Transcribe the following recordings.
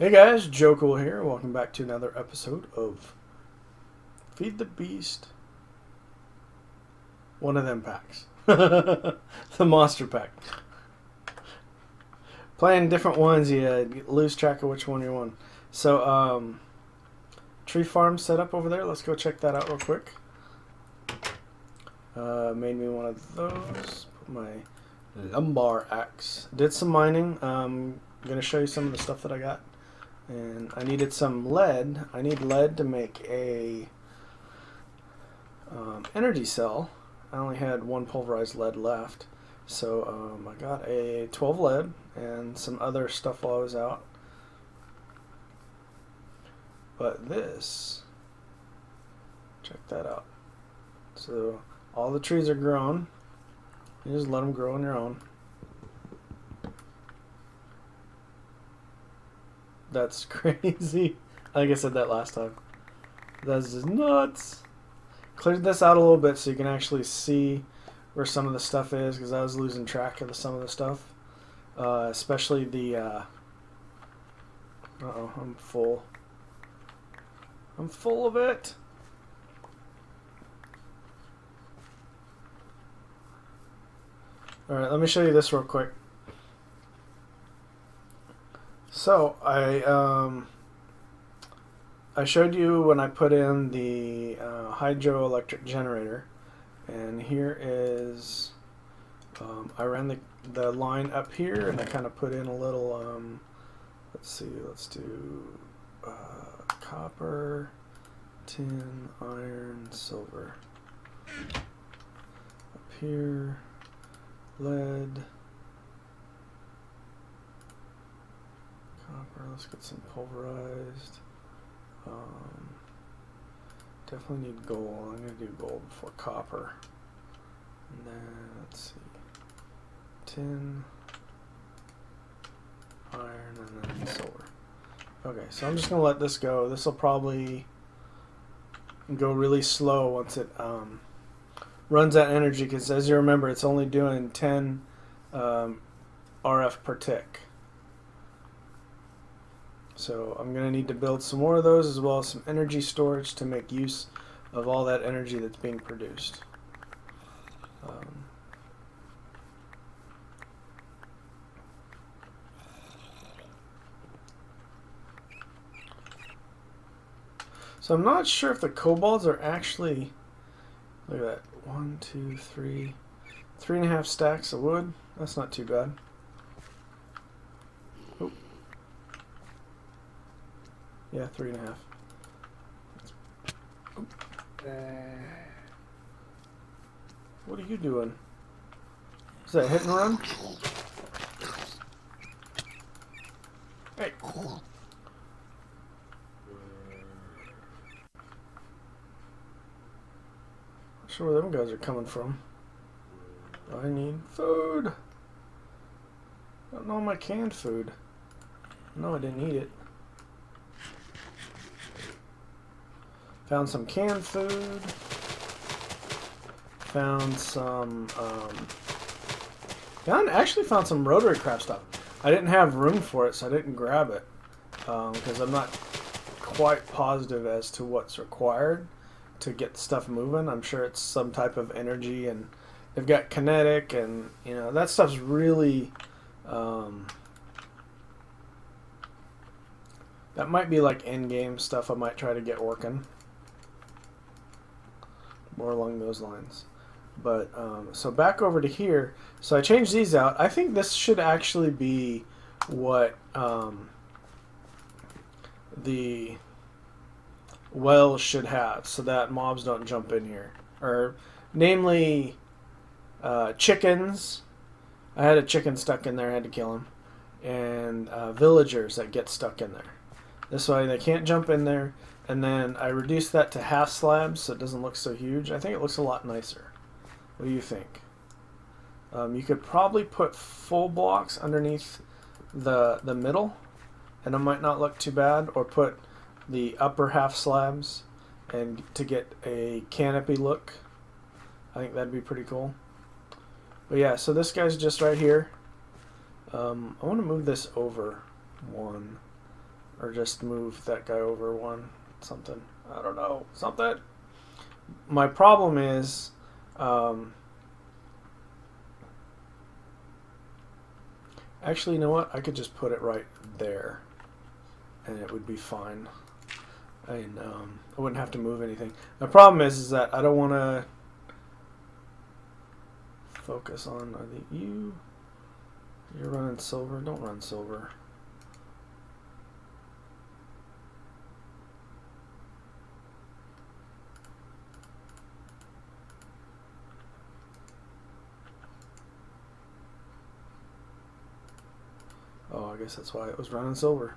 Hey guys, Joe Cool here. Welcome back to another episode of Feed the Beast. One of them packs. The monster pack. Playing different ones, you lose track of which one you want. So, tree farm set up over there. Let's go check that out real quick. Made me one of those. Put my lumbar axe. Did some mining. I'm going to show you some of the stuff that I got. And I needed some lead. I need lead to make a energy cell. I only had one pulverized lead left. So I got a 12 lead and some other stuff while I was out. But this, check that out. So all the trees are grown. You just let them grow on your own. That's crazy. I think I said that last time. That's just nuts. Cleared this out a little bit so you can actually see where some of the stuff is, because I was losing track of some of the stuff. Especially the... Uh-oh, I'm full. I'm full of it. Alright, let me show you this real quick. So I showed you when I put in the hydroelectric generator, and here is I ran the line up here, and I kind of put in a little let's see, let's do copper, tin, iron, silver. Up here, lead. Let's get some pulverized. Definitely need gold. I'm going to do gold before copper. And then, let's see. Tin, iron, and then silver. Okay, so I'm just going to let this go. This will probably go really slow once it runs out of energy, because as you remember, it's only doing 10 RF per tick. So I'm going to need to build some more of those, as well as some energy storage to make use of all that energy that's being produced. So I'm not sure if the kobolds are actually, look at that, 1, 2, 3, 3.5 stacks of wood. That's not too bad. Oh. Yeah, 3.5. What are you doing? Is that hit and run? Hey. Not sure where them guys are coming from. I need food. I don't know my canned food. No, I didn't eat it. Found some canned food. Found some, actually found some rotary craft stuff. I didn't have room for it, so I didn't grab it. Because I'm not quite positive as to what's required to get stuff moving. I'm sure it's some type of energy, and they've got kinetic, and, you know, that stuff's really, that might be like in-game stuff I might try to get working. More along those lines. But so back over to here, so I changed these out. I think this should actually be what the wells should have, so that mobs don't jump in here, or namely chickens. I had a chicken stuck in there, I had to kill him, and villagers that get stuck in there. This way they can't jump in there. And then I reduced that to half slabs so it doesn't look so huge. I think it looks a lot nicer. What do you think? You could probably put full blocks underneath the middle, and it might not look too bad. Or put the upper half slabs and to get a canopy look. I think that'd be pretty cool. But yeah, so this guy's just right here. I want to move this over one. or just move that guy over one, something. I don't know, something. My problem is, actually, you know what? I could just put it right there, and it would be fine. And I wouldn't have to move anything. The problem is that I don't want to focus on you. You're running silver. Don't run silver. Oh, I guess that's why it was running silver.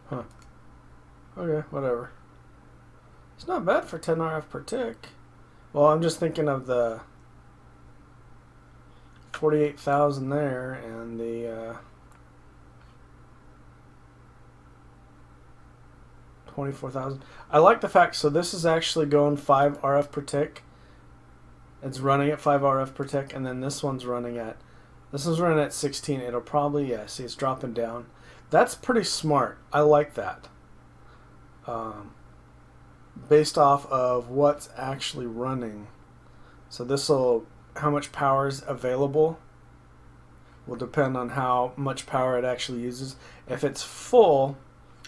Huh. Okay, whatever. It's not bad for 10 RF per tick. Well, I'm just thinking of the 48,000 there and the 24,000. I like the fact, so this is actually going 5 RF per tick. It's running at 5 RF per tick, and then this one's running at 16. It'll probably, yeah, see, it's dropping down. That's pretty smart. I like that. Based off of what's actually running. So how much power is available will depend on how much power it actually uses. If it's full,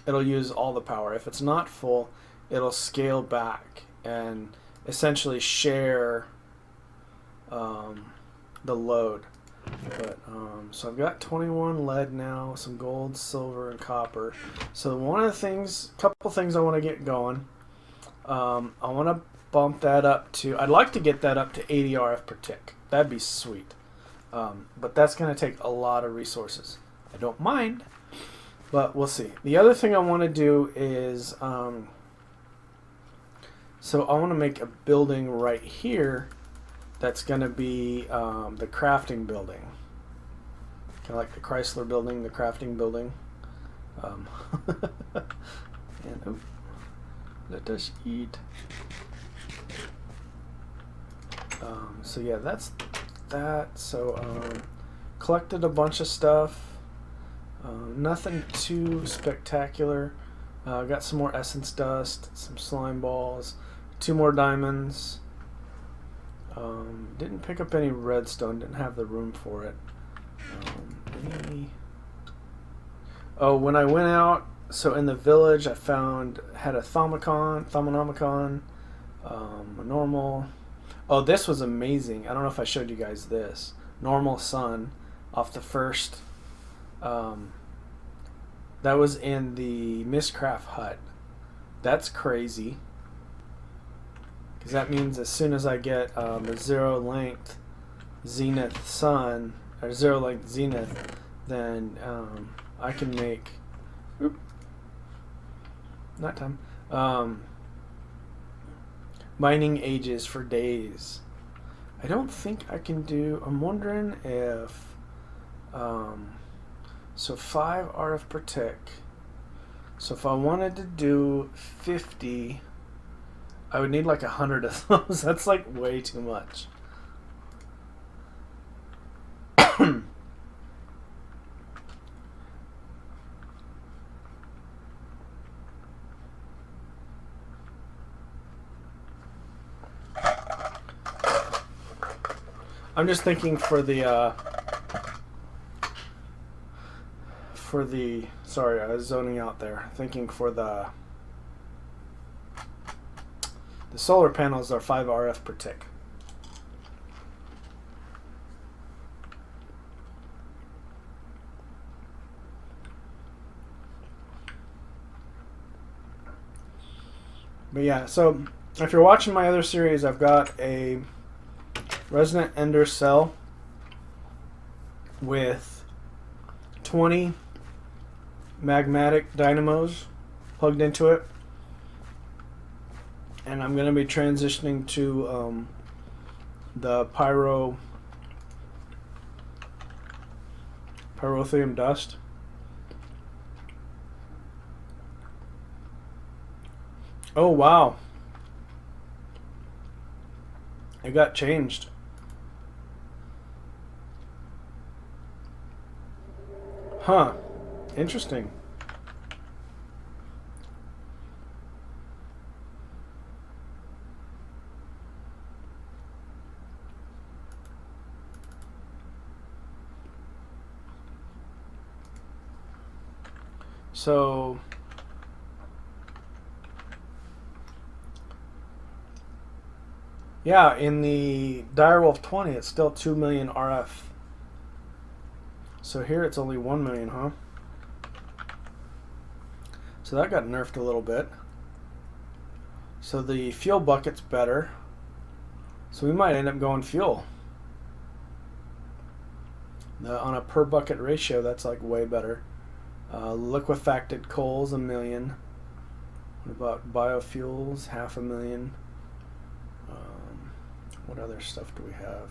it'll use all the power. If it's not full, it'll scale back and essentially share the load. But so I've got 21 lead now, some gold, silver, and copper. So one of the couple things I want to get going. I want to bump that up to, I'd like to get that up to 80 RF per tick. That'd be sweet. But that's going to take a lot of resources. I don't mind, but we'll see. The other thing I want to do is, so I want to make a building right here that's going to be the crafting building. Kind of like the Chrysler building, the crafting building. And oh, let us eat. So yeah, that's that. So collected a bunch of stuff. Nothing too spectacular. Got some more essence dust, some slime balls, 2 more diamonds. Didn't pick up any redstone, didn't have the room for it. When I went out, so in the village I had a Thaumonomicon, a normal. Oh, this was amazing. I don't know if I showed you guys this. Normal sun off the first, that was in the Mistcraft hut. That's crazy. Because that means as soon as I get a 0 length zenith sun, or 0 length zenith, then I can make, nighttime, mining ages for days. I don't think I can do, I'm wondering if, so 5 RF per tick. So if I wanted to do 50, I would need like 100 of those. That's like way too much. I'm just thinking for the sorry, I was zoning out there. Thinking for the solar panels are 5 RF per tick. But yeah, so if you're watching my other series, I've got a Resonant Ender cell with 20 magmatic dynamos plugged into it, and I'm going to be transitioning to the pyrotheum dust. Oh, wow. It got changed. Huh. Interesting. So yeah, in the Direwolf 20, it's still 2 million RF. So here it's only 1 million, huh? So that got nerfed a little bit. So the fuel bucket's better. So we might end up going fuel. On a per bucket ratio, that's like way better. Liquefacted coal's 1 million. What about biofuels? 500,000. What other stuff do we have?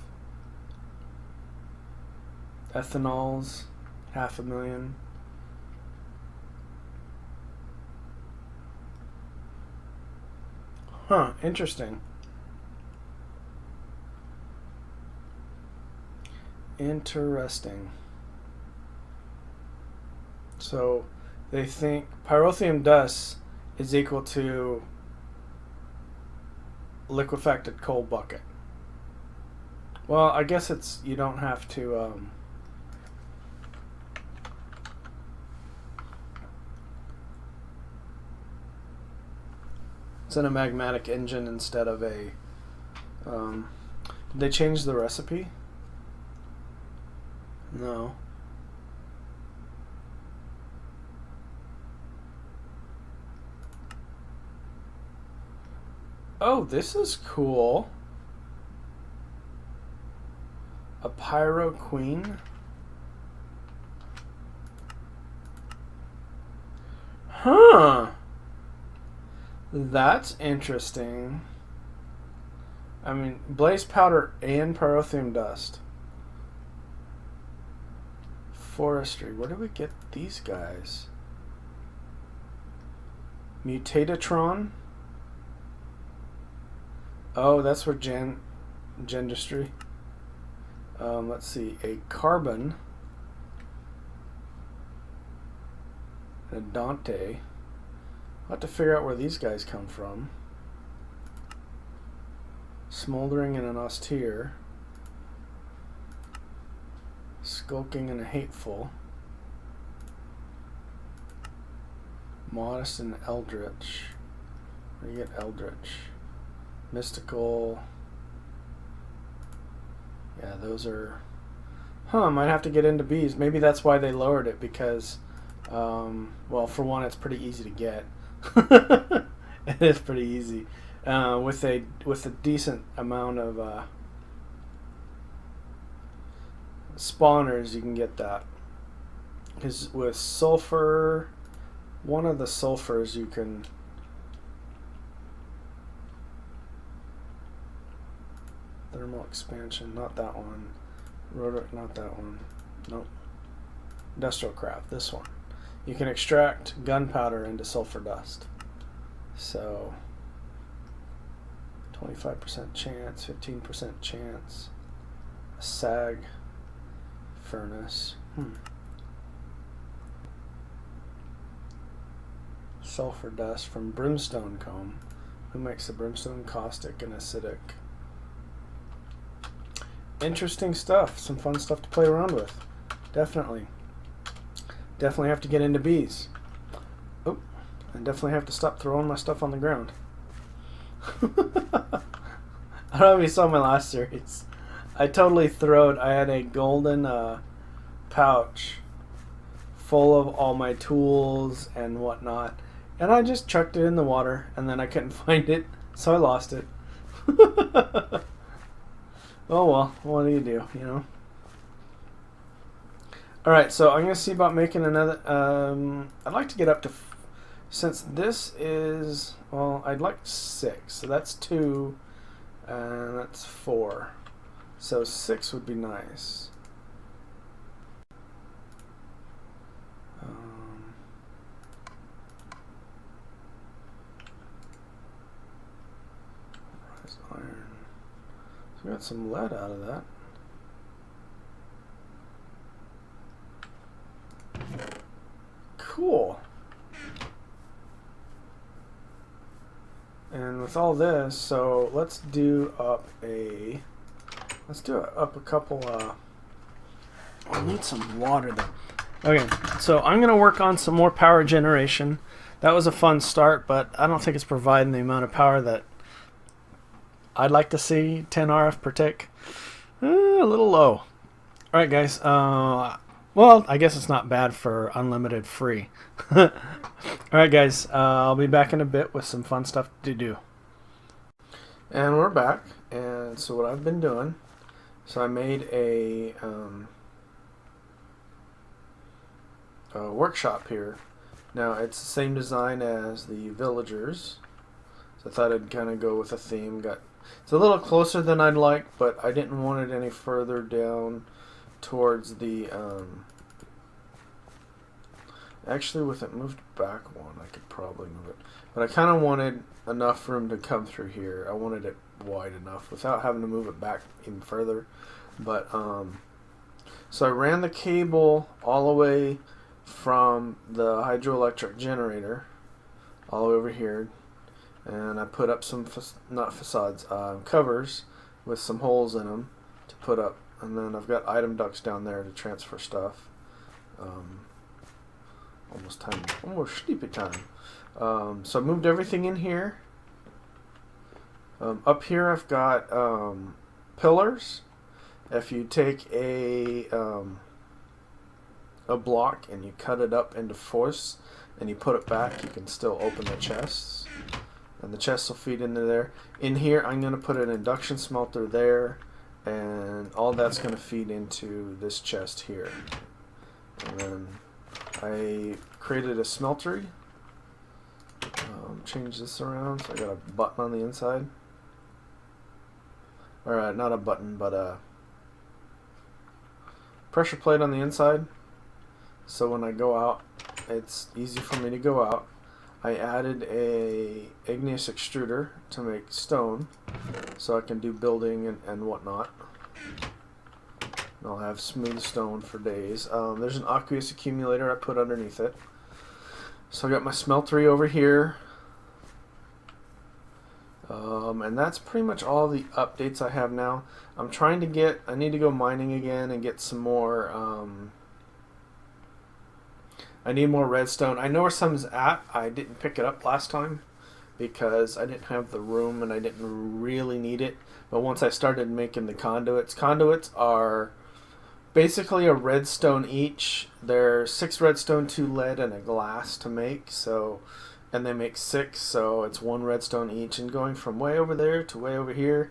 Ethanol's 500,000. Huh, interesting. Interesting. So they think pyrotheum dust is equal to liquefacted coal bucket. Well, I guess it's, you don't have to it's in a magmatic engine instead of a did they change the recipe? No. Oh, this is cool. A Pyro Queen. Huh. That's interesting. I mean, blaze powder and pyrotheum dust. Forestry. Where do we get these guys? Mutatatron. Oh, that's where Gendustry. Let's see. A carbon. A Dante. I'll have to figure out where these guys come from. Smoldering and an austere. Skulking and a hateful. Modest and eldritch. Where do you get eldritch? Mystical. Yeah, those are... Huh, might have to get into bees. Maybe that's why they lowered it, because, well, for one, it's pretty easy to get. It is pretty easy. With a decent amount of spawners, you can get that. Because with sulfur, one of the sulfurs you can... Thermal expansion, not that one. Rotor, not that one. Nope. Industrial craft, this one. You can extract gunpowder into sulfur dust. So 25% chance, 15% chance. A sag furnace. Sulfur dust from brimstone comb. Who makes the brimstone? Caustic and acidic. Interesting stuff. Some fun stuff to play around with. Definitely. Definitely have to get into bees. Oh, and definitely have to stop throwing my stuff on the ground. I don't know if you saw my last series. I totally throwed. I had a golden pouch full of all my tools and whatnot, and I just chucked it in the water, and then I couldn't find it, so I lost it. Oh well, what do, you know? Alright, so I'm going to see about making another... I'd like to get up to... Since this is... Well, I'd like 6. So that's 2. And that's 4. So 6 would be nice. Got some lead out of that. Cool. And with all this, so let's do up a couple. I need some water though. Okay, so I'm gonna work on some more power generation. That was a fun start, but I don't think it's providing the amount of power that I'd like to see. 10 RF per tick, a little low. All right, guys. Well, I guess it's not bad for unlimited free. All right, guys. I'll be back in a bit with some fun stuff to do. And we're back. And so what I've been doing, so I made a workshop here. Now it's the same design as the villagers, so I thought I'd kind of go with a theme. It's a little closer than I'd like, but I didn't want it any further down towards the actually with it moved back one I could probably move it, but I kind of wanted enough room to come through here. I wanted it wide enough without having to move it back even further. But so I ran the cable all the way from the hydroelectric generator all the way over here, and I put up some not facades, covers with some holes in them to put up, and then I've got item ducts down there to transfer stuff. Almost sleepy time. So I moved everything in here. Up here I've got pillars. If you take a block and you cut it up into fourths and you put it back, you can still open the chests, and the chests will feed into there. In here I'm going to put an induction smelter there, and all that's going to feed into this chest here. And then I created a smeltery. Change this around, so I got a button on the inside. Alright, not a button, but a pressure plate on the inside. So when I go out, it's easy for me to go out. I added a igneous extruder to make stone, so I can do building and whatnot. I'll have smooth stone for days. There's an aqueous accumulator I put underneath it. So I got my smeltery over here. And that's pretty much all the updates I have now. I need to go mining again and get some more, I need more redstone. I know where some's at. I didn't pick it up last time because I didn't have the room and I didn't really need it. But once I started making the conduits are basically a redstone each. They're 6 redstone, 2 lead, and a glass to make. So, and they make 6, so it's 1 redstone each. And going from way over there to way over here,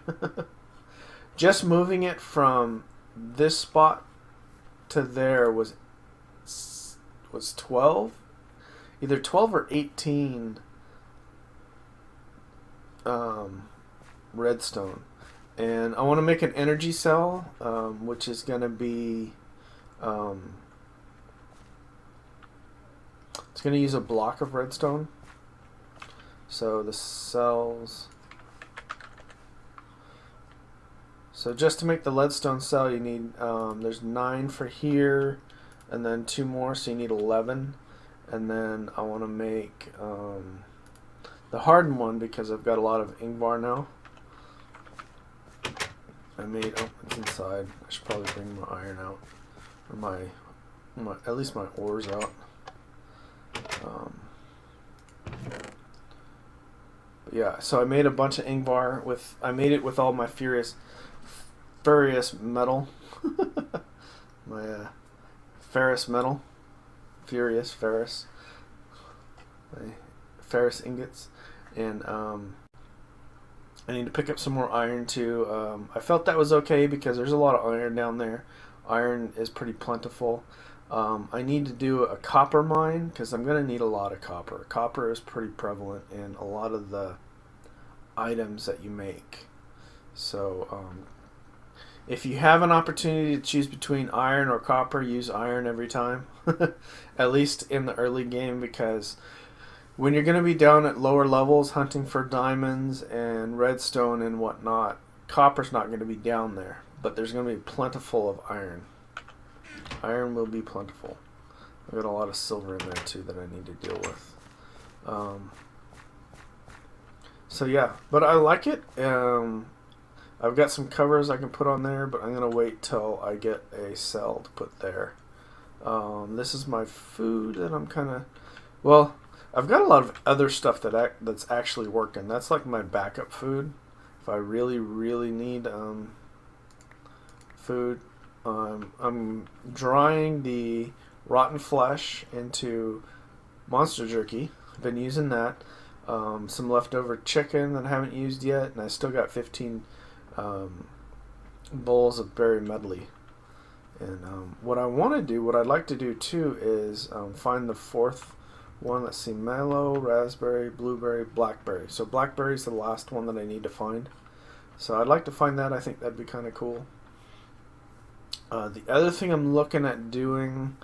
just moving it from this spot to there was 12, either 12 or 18 redstone. And I want to make an energy cell, which is going to be, it's going to use a block of redstone. So the cells, so just to make the leadstone cell you need, there's 9 for here, and then 2 more, so you need 11. And then I want to make the hardened one because I've got a lot of Ingvar now. It's inside. I should probably bring my iron out, or my at least my ores out. But yeah, so I made a bunch of Ingvar I made it with all my furious metal, my ferrous metal, ferrous, my ferrous ingots, and I need to pick up some more iron too. I felt that was okay because there's a lot of iron down there. Iron is pretty plentiful. I need to do a copper mine because I'm going to need a lot of copper. Copper is pretty prevalent in a lot of the items that you make. So if you have an opportunity to choose between iron or copper, use iron every time. At least in the early game, because when you're going to be down at lower levels hunting for diamonds and redstone and whatnot, copper's not going to be down there, but there's going to be plentiful of iron. Iron will be plentiful. I've got a lot of silver in there too that I need to deal with. So yeah, but I like it. I've got some covers I can put on there, but I'm going to wait till I get a cell to put there. This is my food that I'm kind of... Well, I've got a lot of other stuff that's actually working. That's like my backup food. If I really, really need food. I'm drying the rotten flesh into monster jerky. I've been using that. Some leftover chicken that I haven't used yet, and I still got 15 bowls of berry medley. And what I'd like to do too is find the fourth one. Let's see, mallow, raspberry, blueberry, blackberry. So blackberry is the last one that I need to find. So I'd like to find that. I think that'd be kind of cool. The other thing I'm looking at doing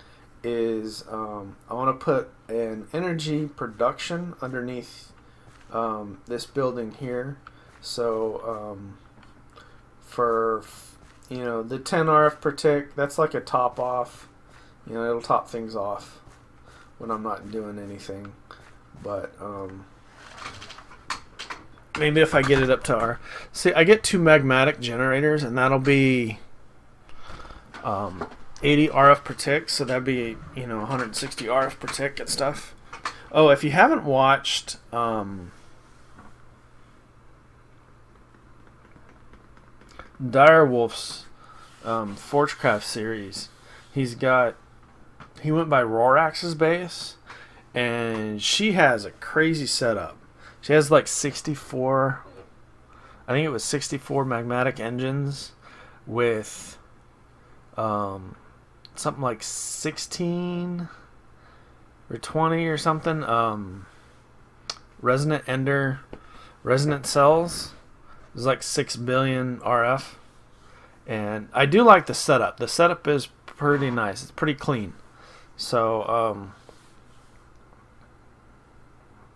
is I want to put an energy production underneath this building here. So for the 10 RF per tick, that's like a top off. It'll top things off when I'm not doing anything. But maybe if I get it up to our... See, I get 2 magmatic generators, and that'll be 80 RF per tick, so that'd be 160 RF per tick and stuff. Oh, if you haven't watched Direwolf's Forgecraft series, he went by Rorax's base, and she has a crazy setup. She has like 64, I think it was 64 magmatic engines with something like 16 or 20 or something resonant cells. It's like 6 billion RF. And I do like the setup. The setup is pretty nice. It's pretty clean. So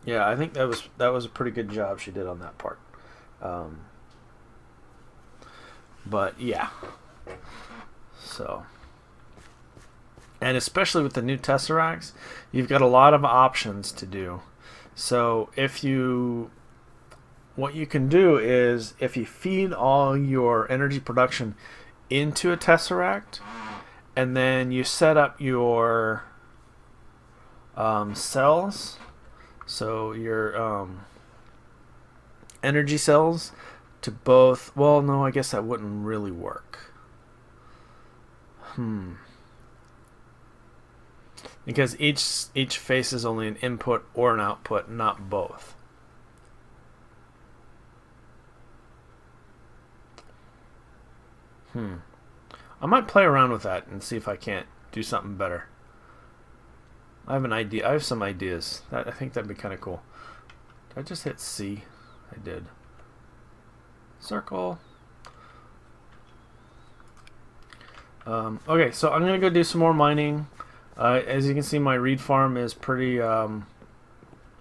yeah, I think that was a pretty good job she did on that part. But yeah. So, and especially with the new Tesseracts, you've got a lot of options to do. So what you can do is, if you feed all your energy production into a Tesseract, and then you set up your cells, so your energy cells to both... Well, no, I guess that wouldn't really work. Because each face is only an input or an output, not both. I might play around with that and see if I can't do something better. I have an idea. I have some ideas. I think that'd be kind of cool. Did I just hit C? I did. Circle. Okay, so I'm gonna go do some more mining. As you can see, my reed farm is pretty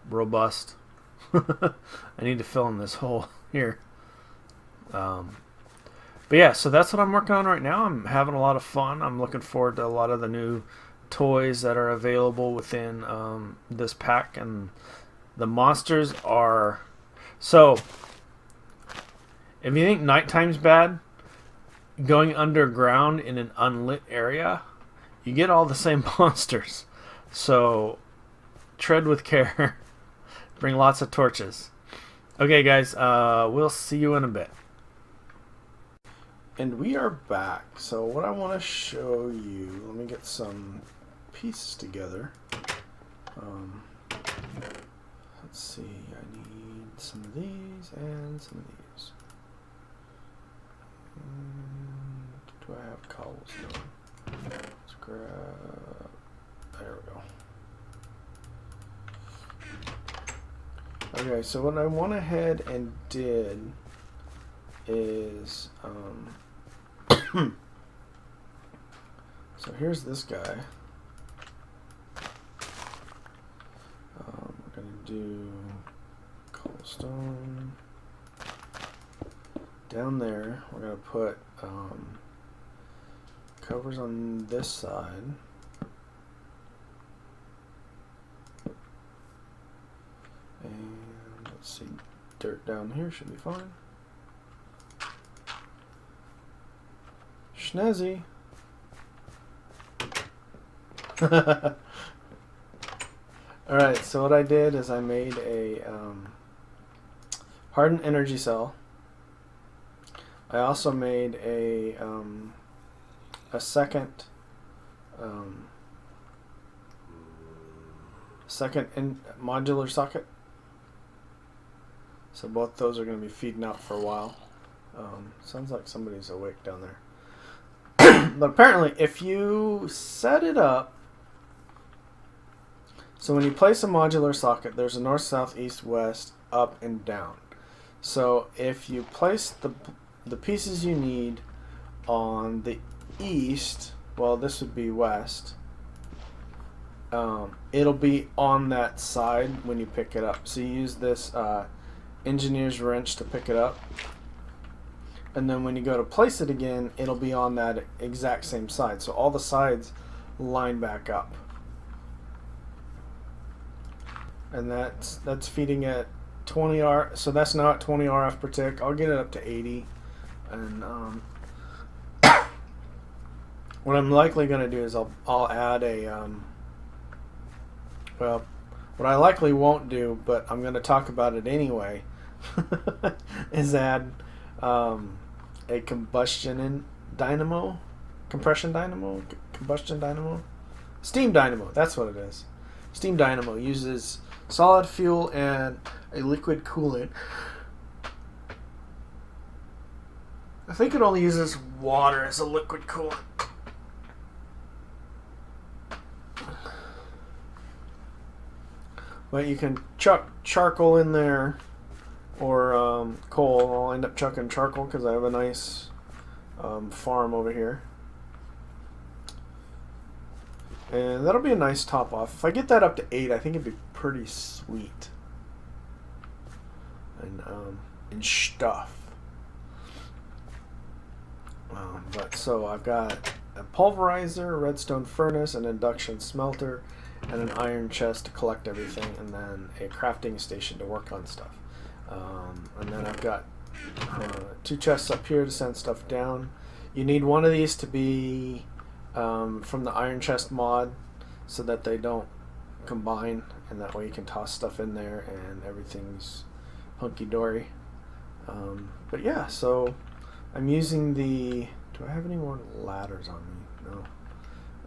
robust. I need to fill in this hole here. But yeah, so that's what I'm working on right now. I'm having a lot of fun. I'm looking forward to a lot of the new toys that are available within this pack, and the monsters are... So, if you think nighttime's bad, going underground in an unlit area, you get all the same monsters. So, tread with care. Bring lots of torches. Okay, guys, we'll see you in a bit. And we are back. So what I want to show you, let me get some pieces together. Let's see, I need some of these and some of these. Do I have cobblestone? Let's grab, there we go. Okay, so what I went ahead and did is so here's this guy. We're gonna do cobblestone, down there, we're going to put covers on this side. And let's see, dirt down here should be fine. Schnazzy. Alright, so what I did is I made a hardened energy cell. I also made a second modular socket. So both those are going to be feeding out for a while. Sounds like somebody's awake down there. But apparently, if you set it up, so when you place a modular socket, there's a north, south, east, west, up, and down. So if you place the pieces you need on the east, well, this would be west, it'll be on that side when you pick it up. So you use this engineer's wrench to pick it up, and then when you go to place it again, it'll be on that exact same side. So all the sides line back up, and that's feeding at 20 R. So that's now at 20 RF per tick. I'll get it up to 80, and what I'm likely going to do is I'll add a well, what I likely won't do, but I'm going to talk about it anyway, is add a compression dynamo, steam dynamo. That's what it is. Steam dynamo uses solid fuel and a liquid coolant. I think it only uses water as a liquid coolant. But you can chuck charcoal in there, or coal. I'll end up chucking charcoal because I have a nice farm over here. And that'll be a nice top off. If I get that up to 8, I think it'd be pretty sweet. And stuff. But so I've got a pulverizer, a redstone furnace, an induction smelter, and an iron chest to collect everything, and then a crafting station to work on stuff. And then I've got 2 chests up here to send stuff down. You need one of these to be from the iron chest mod, so that they don't combine, and that way you can toss stuff in there and everything's hunky-dory. But yeah, so I'm using the... Do I have any more ladders on me?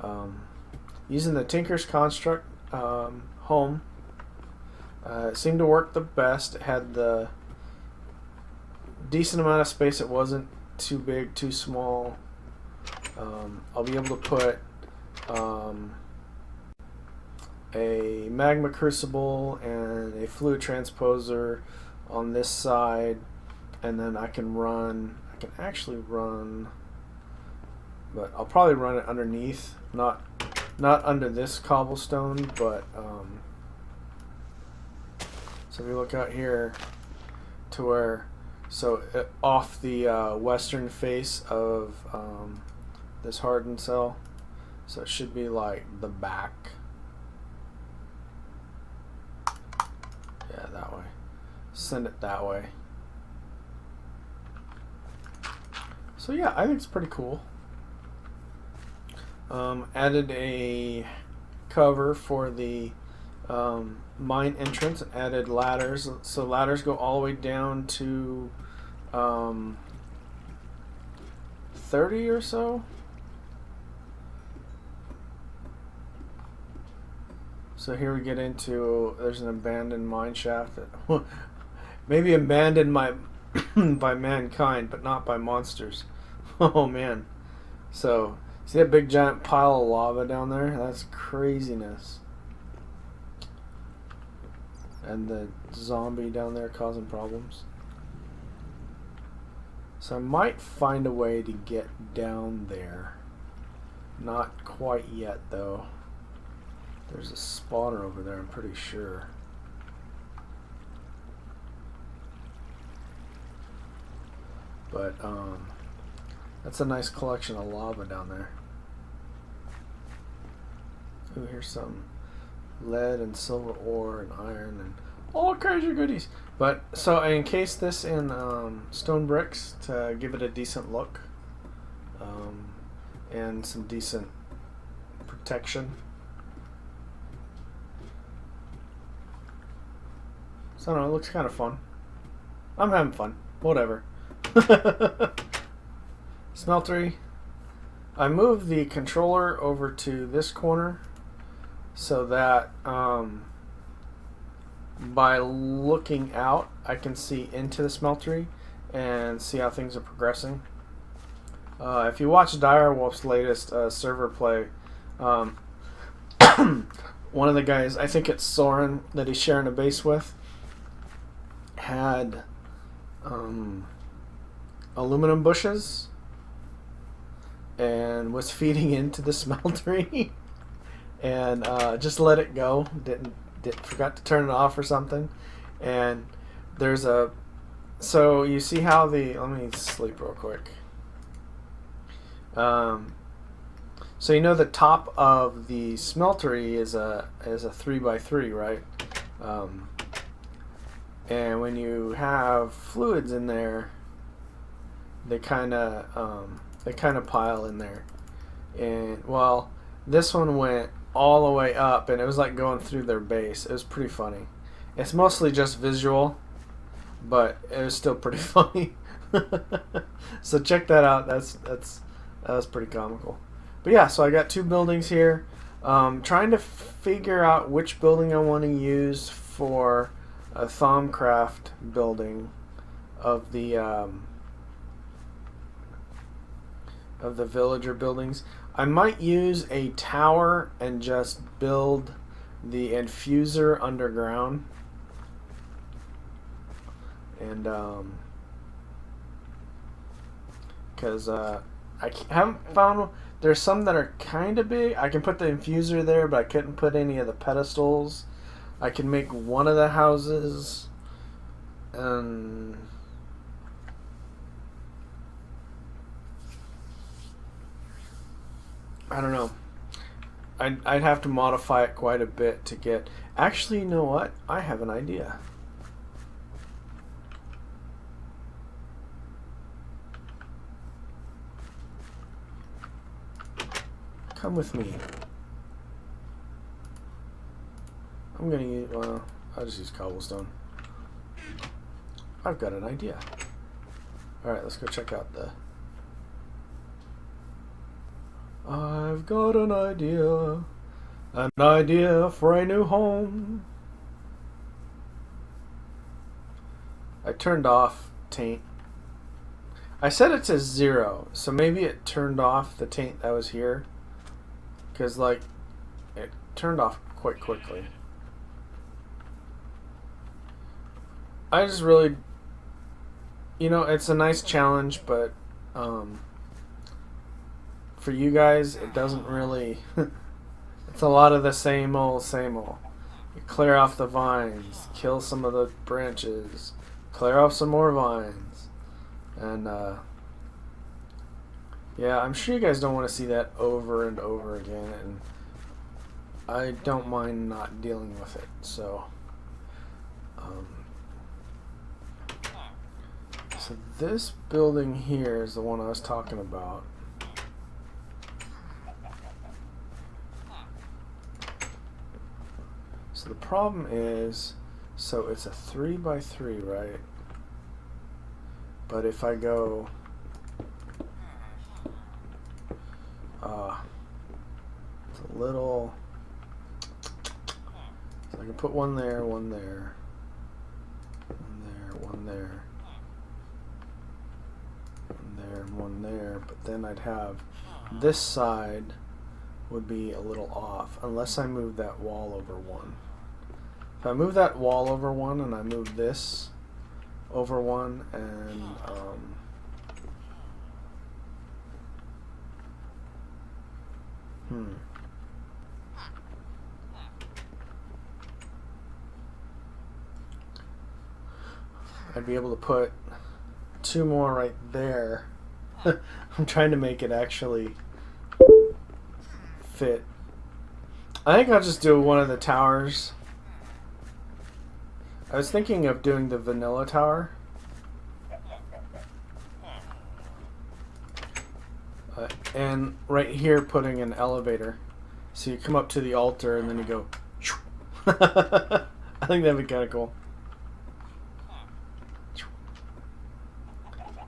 No. Using the Tinker's Construct home. It seemed to work the best. It had the decent amount of space. It wasn't too big, too small. I'll be able to put a magma crucible and a fluid transposer on this side, and then I can actually run, but I'll probably run it underneath, not under this cobblestone, but so if you look out here to where, so off the western face of this hardened cell, so it should be like the back, yeah, that way, send it that way. So yeah, I think it's pretty cool. Added a cover for the mine entrance, added ladders, so ladders go all the way down to 30 or so. So here we get into, there's an abandoned mine shaft that maybe abandoned by mankind, but not by monsters. Oh man. So see that big giant pile of lava down there? That's craziness. And the zombie down there causing problems. So I might find a way to get down there. Not quite yet though. There's a spawner over there, I'm pretty sure. But that's a nice collection of lava down there. Ooh, here's some lead and silver ore and iron and all kinds of goodies. But so I encased this in stone bricks to give it a decent look, and some decent protection. So I don't know, it looks kind of fun. I'm having fun. Whatever. Smeltery. I moved the controller over to this corner so that by looking out I can see into the smeltery and see how things are progressing. If you watch Direwolf's latest server play, one of the guys, I think it's Soren that he's sharing a base with, had aluminum bushes and was feeding into the smeltery and just let it go. Forgot to turn it off or something. And there's a, so you see how let me sleep real quick. So you know the top of the smeltery is a 3x3, right? And when you have fluids in there, they kind of pile in there. And well, this one went all the way up, and it was like going through their base. It was pretty funny. It's mostly just visual, but it was still pretty funny. So check that out. That was pretty comical. But yeah, so I got two buildings here. Trying to figure out which building I want to use for a Thaumcraft building of the villager buildings. I might use a tower and just build the infuser underground. And because I haven't found, there's some that are kind of big. I can put the infuser there, but I couldn't put any of the pedestals. I can make one of the houses, and I don't know. I'd have to modify it quite a bit to get. Actually, you know what? I have an idea. Come with me. I'm gonna use, well, I'll just use cobblestone. I've got an idea. Alright, let's go check out the... I've got an idea for a new home. I turned off taint. I set it to 0, so maybe it turned off the taint that was here. Because, like, it turned off quite quickly. I just really, you know, it's a nice challenge, but for you guys, it doesn't really, it's a lot of the same old, same old. You clear off the vines, kill some of the branches, clear off some more vines, and yeah, I'm sure you guys don't want to see that over and over again, and I don't mind not dealing with it, so so this building here is the one I was talking about. So the problem is, so it's a 3x3, right? But if I go, it's a little, so I can put one there, one there, one there, one there, one there, and one there, but then I'd have this side would be a little off unless I move that wall over one. If I move that wall over one and I move this over one, and I'd be able to put 2 more right there. I'm trying to make it actually fit. I think I'll just do one of the towers. I was thinking of doing the vanilla tower. And right here putting an elevator. So you come up to the altar and then you go. I think that'd be kind of cool.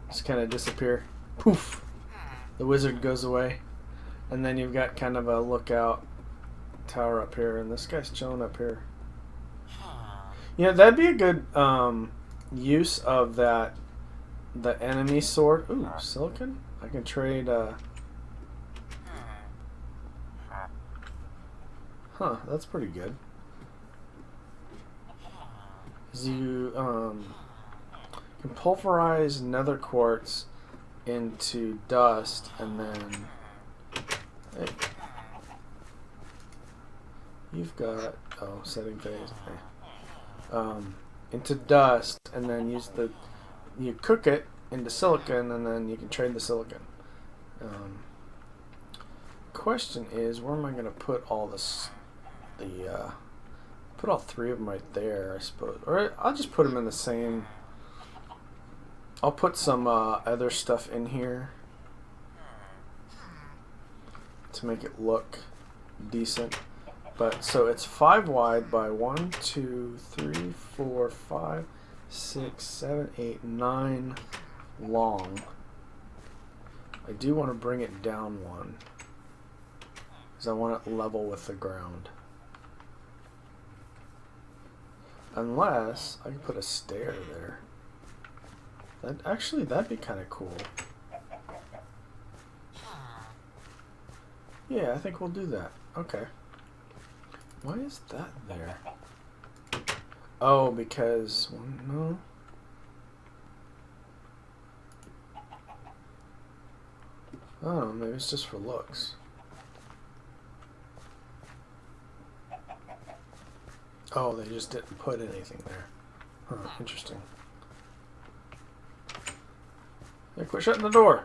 Just kind of disappear. Poof! The wizard goes away. And then you've got kind of a lookout tower up here. And this guy's chilling up here. Yeah, that'd be a good use of that. The enemy sword. Ooh, silicon? I can trade. Huh, that's pretty good. You can pulverize nether quartz into dust and then. Hey, you've got setting phase. Okay. Into dust and then you cook it into silicon and then you can trade the silicon. Question is, where am I going to put all this? Put all 3 of them right there, I suppose. Or I'll just put them in the same. I'll put some other stuff in here to make it look decent. But so it's 5 wide by 1, 2, 3, 4, 5, 6, 7, 8, 9 long. I do want to bring it down 1 because I want it level with the ground. Unless I can put a stair there. That'd be kind of cool. Yeah, I think we'll do that. Okay. Why is that there? Oh, because no. Oh, maybe it's just for looks. Oh, they just didn't put anything there. Huh, interesting. Hey, quit shutting the door.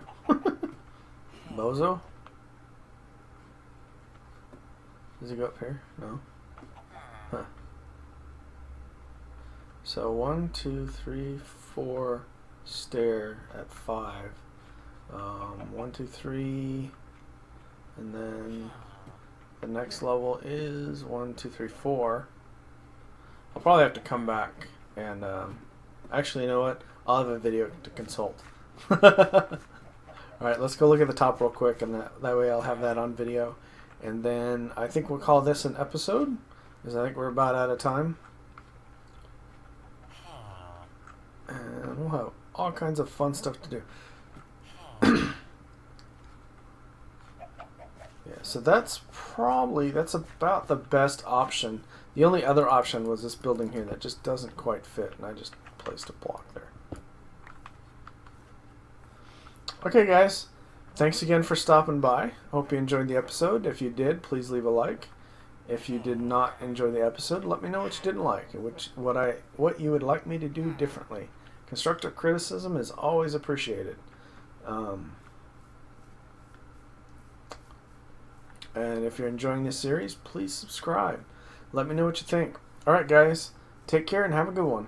Bozo? Does he go up here? No. Huh. So 1, 2, 3, 4 stair at 5. 1, 2, 3, and then the next level is 1, 2, 3, 4. I'll probably have to come back and actually, you know what? I'll have a video to consult. Alright, let's go look at the top real quick, and that way I'll have that on video. And then I think we'll call this an episode, because I think we're about out of time. And we'll have all kinds of fun stuff to do. Yeah, so that's about the best option. The only other option was this building here that just doesn't quite fit, and I just placed a block there. Okay, guys, thanks again for stopping by. Hope you enjoyed the episode. If you did, please leave a like. If you did not enjoy the episode, let me know what you didn't like and what you would like me to do differently. Constructive criticism is always appreciated. And if you're enjoying this series, please subscribe. Let me know what you think. Alright, guys, take care and have a good one.